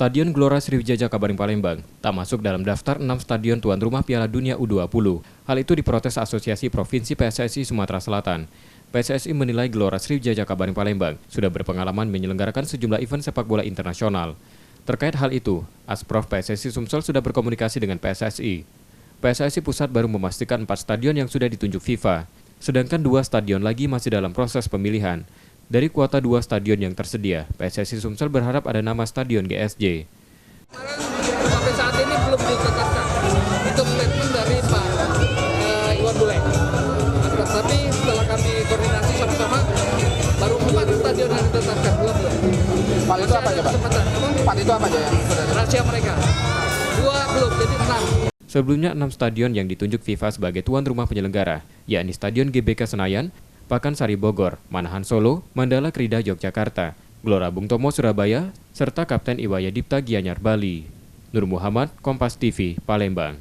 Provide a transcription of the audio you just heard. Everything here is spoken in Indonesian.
Stadion Gelora Sriwijaya Jakabaring Palembang tak masuk dalam daftar 6 stadion tuan rumah Piala Dunia U20. Hal itu diprotes Asosiasi Provinsi PSSI Sumatera Selatan. PSSI menilai Gelora Sriwijaya Jakabaring Palembang sudah berpengalaman menyelenggarakan sejumlah event sepak bola internasional. Terkait hal itu, Asprof PSSI Sumsel sudah berkomunikasi dengan PSSI. PSSI Pusat baru memastikan 4 stadion yang sudah ditunjuk FIFA, sedangkan 2 stadion lagi masih dalam proses pemilihan. Dari kuota 2 stadion yang tersedia, PSSI Sumsel berharap ada nama stadion GSJ. Sampai saat ini belum ditetapkan. Itu statement dari Pak Iwan Bule. Tapi setelah kami koordinasi sama-sama, baru 4 stadion yang ditetapkan, belum. Pak itu apa aja, Pak? Pak itu apa aja yang sudah rahasia mereka. 2 belum, jadi 6. Sebelumnya 6 stadion yang ditunjuk FIFA sebagai tuan rumah penyelenggara, yakni Stadion GBK Senayan, Pakansari Bogor, Manahan Solo, Mandala Krida Yogyakarta, Gelora Bung Tomo Surabaya, serta Kapten Iwaya Dipta Gianyar Bali. Nur Muhammad, Kompas TV, Palembang.